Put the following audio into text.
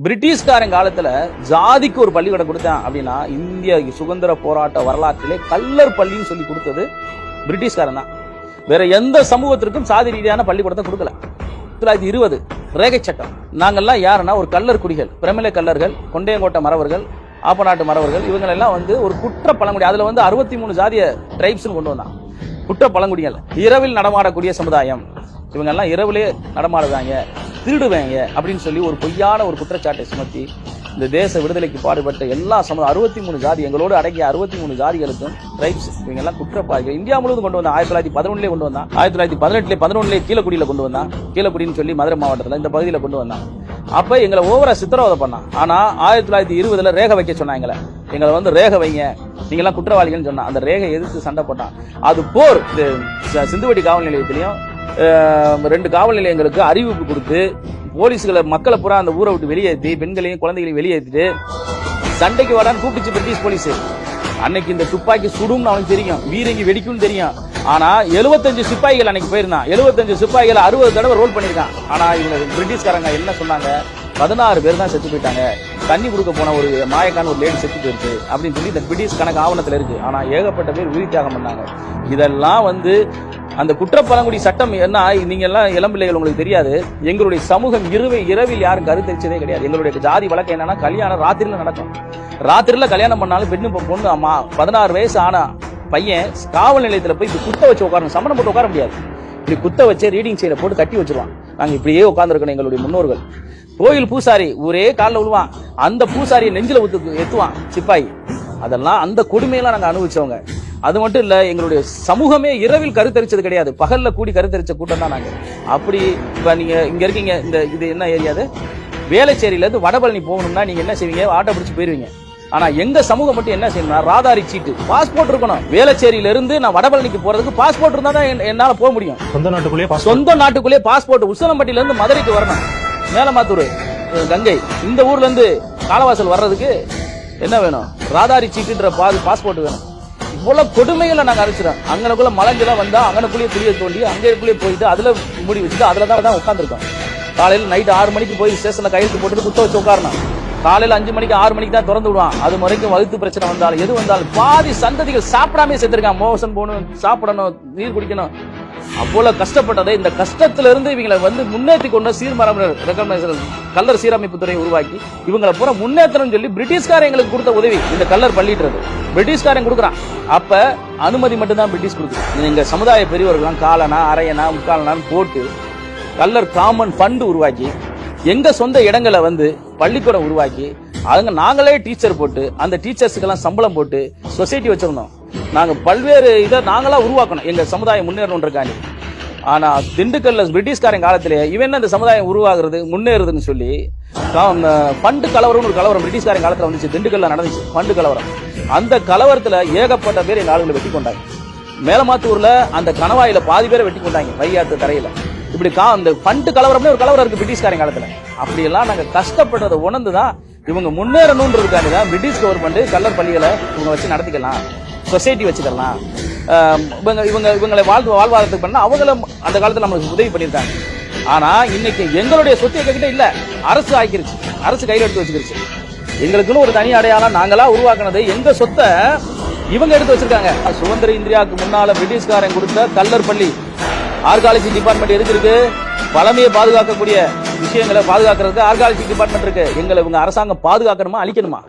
பிரிட்டிஷ்காரன் காலத்துல ஜாதிக்கு ஒரு பள்ளிக்கூடம் கொடுத்தான் அப்படின்னா இந்திய சுதந்திர போராட்ட வரலாற்றிலே கல்லர் பள்ளின்னு சொல்லி கொடுத்தது பிரிட்டிஷ்காரன் தான். வேற எந்த சமூகத்திற்கும் சாதி ரீதியான பள்ளிக்கூடத்தை கொடுக்கல. 1920 ரேகை சட்டம். நாங்கெல்லாம் யாருன்னா ஒரு கல்லர் குடிகள், பிரமிளை கல்லர்கள், கொண்டையங்கோட்டை மறவர்கள், ஆப்பநாட்டு மறவர்கள், இவங்க எல்லாம் ஒரு குற்ற பழங்குடி. அதுல 63 ஜாதிய டிரைப்ஸ் கொண்டு வந்தான். குற்ற பழங்குடிகள், இரவில் நடமாடக்கூடிய சமுதாயம். இவங்க எல்லாம் இரவிலே நடமாடுவாங்க, திருடுவாங்க அப்படின்னு சொல்லி ஒரு பொய்யான ஒரு குற்றச்சாட்டை சுமத்தி இந்த தேச விடுதலைக்கு பாடுபட்ட எல்லா 63 ஜாதி, எங்களோடு அடங்கிய 63 ஜாதிகளுக்கும் ரைட்ஸ் இவங்க எல்லாம் குற்றப்பாளிகள். இந்தியா முழுவதும் கொண்டு வந்தான். 1911 கொண்டு வந்தான். 1918 11 கீழக்குடியில கொண்டு வந்தான். கீழக்குடின்னு சொல்லி மதுரை மாவட்டத்தில் இந்த பகுதியில் கொண்டு வந்தான். அப்ப எங்களை ஓவரா சித்திரவதை பண்ணான். ஆனா 1920 ரேகை வைக்க சொன்னாங்க. எங்களை ரேகை வைங்க, நீங்க எல்லாம் குற்றவாளிகள் சொன்னா அந்த ரேகை எதிர்த்து சண்டை போட்டான். அது போர். சிந்துவெட்டி காவல் நிலையத்திலையும் 2 காவல் நிலையங்களுக்கு அறிவிப்பு கொடுத்து போலீஸ்களை மக்களை பூரா அந்த ஊரை விட்டு வெளியேற்றி பெண்களையும் குழந்தைகளையும் வெளியேற்றிட்டு சண்டைக்கு வரான்னு கூப்பிடுச்சு பிரிட்டிஷ் போலீஸ். அன்னைக்கு இந்த துப்பாக்கி சுடும்னு அவனுக்கு தெரியும், வீரங்கி வெடிக்கும்னு தெரியும். ஆனா 75 சிப்பாய்கள் அன்னைக்கு போயிருந்தான். 75 சிப்பாய்கள் 60 தடவை ரோல் பண்ணிருக்கான். ஆனா இவங்க பிரிட்டிஷ்காரங்க என்ன சொன்னாங்க, 16 பேர் தான் செத்து போயிட்டாங்க. தண்ணி கொடுக்க போன ஒரு மாயக்கான ஒரு லேடி செத்து போயிருக்கு அப்படின்னு சொல்லி இந்த பிரிட்டிஷ் கணக்கு ஆவணத்தில் இருக்கு. ஆனா ஏகப்பட்ட பேர் உயிர் தியாகம் பண்ணாங்க. இதெல்லாம் அந்த குற்றப்பழங்குடி சட்டம் என்ன, நீங்க எல்லாம் இளம்பிள்ளைகள் உங்களுக்கு தெரியாது. எங்களுடைய சமூகம் இரவில் யாரும் கருத்தரிச்சதே கிடையாது. எங்களுடைய ஜாதி வழக்கம் என்னன்னா, கல்யாணம் ராத்திரில நடக்கும். ராத்திரில கல்யாணம் பண்ணாலும் பொண்ணு அம்மா 16 வயசு ஆனா பையன் காவல் நிலையத்துல போய் குத்த வச்சு உட்காரணும், சமணம் போட்டு உட்கார முடியாது. இப்படி குத்த வச்சு ரீடிங் சைட போட்டு கட்டி வச்சிருவான். நாங்க இப்படியே உட்கார்ந்துருக்கணும். எங்களுடைய முன்னோர்கள் கோயில் பூசாரி ஒரே காலில் விழுவான், அந்த பூசாரியை நெஞ்சில எத்துவான் சிப்பாய். அதெல்லாம் அந்த கொடுமையெல்லாம் நாங்க அனுபவிச்சவங்க. அது மட்டும் இல்ல, எங்களுடைய சமூகமே இரவில் கருத்தரிச்சது கிடையாது, பகல்ல கூடி கருத்தரிச்ச கூட்டம் தான் நாங்க. அப்படி இப்ப நீங்க இங்க இருக்கீங்க, இது என்ன ஏரியாது, வேளச்சேரியில இருந்து வடபழனி போகணும்னா நீங்க என்ன செய்வீங்க, ஆட்டோ பிடிச்சு போயிருவீங்க. ஆனா எங்க சமூகம் மட்டும் என்ன செய்யணும்னா, ராதாரி சீட்டு, பாஸ்போர்ட் இருக்கணும். வேளச்சேரியில இருந்து நான் வடபழனிக்கு போறதுக்கு பாஸ்போர்ட் இருந்தா தான் என்னால போக முடியும். சொந்த நாட்டுக்குள்ளேயே பாஸ்போர்ட். உசிலம்பட்டியில இருந்து மதுரைக்கு வரணும், மேலமாத்தூர், கங்கை, இந்த ஊர்ல இருந்து காலவாசல் வர்றதுக்கு என்ன வேணும், ராதாரி சீட்டுன்ற பாஸ்போர்ட் வேணும். இவ்வளவு கொடுமைகளை நாங்க அரைச்சிடோம். அங்கனக்குள்ள மலைஞ்செல்லாம் வந்தா அங்கனக்குள்ளேயே துளியை தோண்டி அங்கேக்குள்ளேயே போயிட்டு அதுல மூடி வச்சுட்டு அதுலதான் உட்காந்துருக்கோம். காலையில நைட்டு 6 மணிக்கு போய் ஸ்டேஷன்ல கையெழுத்து போட்டுட்டு குத்த வச்சு உட்காரணும். காலையில 5 மணிக்கு 6 மணிக்கு தான் திறந்து விடுவான். அது வரைக்கும் வகுத்து பிரச்சனை வந்தாலும் எது வந்தாலும் பாதி சந்ததிகள் சாப்பிடாமே செத்துருக்கான். மோசன் போகணும், சாப்பிடணும், நீர் குடிக்கணும். அவ்வளவு கஷ்டப்பட்டதை இந்த கஷ்டத்துல இருந்து இவங்களை முன்னேற்றி கொண்ட கல்லர் சீரமைப்பு துறையை உருவாக்கி இவங்களை பூரா முன்னேற்றணும் சொல்லி பிரிட்டிஷ்காரன் எங்களுக்கு கொடுத்த உதவி இந்த கல்லர் பள்ளின்றது. பிரிட்டிஷ்காரன் கொடுக்குறான். அப்ப அனுமதி மட்டும் தான் பிரிட்டிஷ் கொடுக்குறான். எங்க சமுதாய பெரியவர்கள் காலனா அரையனா முக்காலனான்னு போட்டு கல்லர் காமன் ஃபண்ட் உருவாக்கி எங்க சொந்த இடங்களை பள்ளிக்கூடம் உருவாக்கி அவங்க நாங்களே டீச்சர் போட்டு அந்த டீச்சர்ஸுக்கெல்லாம் சம்பளம் போட்டு சொசைட்டி வச்சிருந்தோம். நாங்க பல்வேறு இதை நாங்களா உருவாக்கணும் எங்க சமுதாயம் முன்னேறணும்ன்றாங்க. ஆனா திண்டுக்கல்ல பிரிட்டிஷ்காரன் காலத்திலேயே இவன் இந்த சமுதாயம் உருவாகிறது முன்னேறுதுன்னு சொல்லி ஃபண்டு கலவரம் ஒரு கலவரம் பிரிட்டிஷ்காரன் காலத்துல வந்துச்சு. திண்டுக்கல்ல நடந்துச்சு ஃபண்டு கலவரம். அந்த கலவரத்துல ஏகப்பட்ட பேர் எங்க ஆளுங்களை வெட்டி கொண்டாங்க. மேலமாத்தூர்ல அந்த கணவாயில பாதி பேரை வெட்டி கொண்டாங்க, வையாத்து தரையில. இப்படி அந்த ஃபண்டு கலவரம்னு ஒரு கலவரம் இருக்கு பிரிட்டிஷ்காரன் காலத்துல. அப்படியெல்லாம் நாங்க கஷ்டப்படுறதை உணர்ந்துதான் இவங்க முன்னேறணும்ன்றதுக்காண்டி தான் பிரிட்டிஷ் கவர்மெண்ட் கல்லர் பள்ளிகளை இவங்க வச்சு நடத்திக்கலாம், சொசைட்டி வச்சுக்கலாம், இவங்களை வாழ்வாதாரத்துக்கு பண்ண அவங்கள அந்த காலத்துல நம்மளுக்கு உதவி பண்ணியிருக்காங்க. ஆனா இன்னைக்கு எங்களுடைய சொத்து எங்ககிட்ட இல்ல, அரசு ஆக்கிருச்சு, அரசு கையில் எடுத்து வச்சுக்கிருச்சு. எங்களுக்குன்னு ஒரு தனி அடையாளம் நாங்களா உருவாக்குனது, எங்க சொத்தை இவங்க எடுத்து வச்சிருக்காங்க. சுதந்திர இந்தியாவுக்கு முன்னால பிரிட்டிஷ்காரன் கொடுத்த கல்லர் பள்ளி ஆர்காலஜி டிபார்ட்மெண்ட் எதுக்கு இருக்கு, பழமையை பாதுகாக்கக்கூடிய விஷயங்களை பாதுகாக்கிறதுக்கு ஆர்காலஜி டிபார்ட்மெண்ட் இருக்கு. எங்களை இவங்க அரசாங்கம் பாதுகாக்கணுமா அழிக்கணுமா?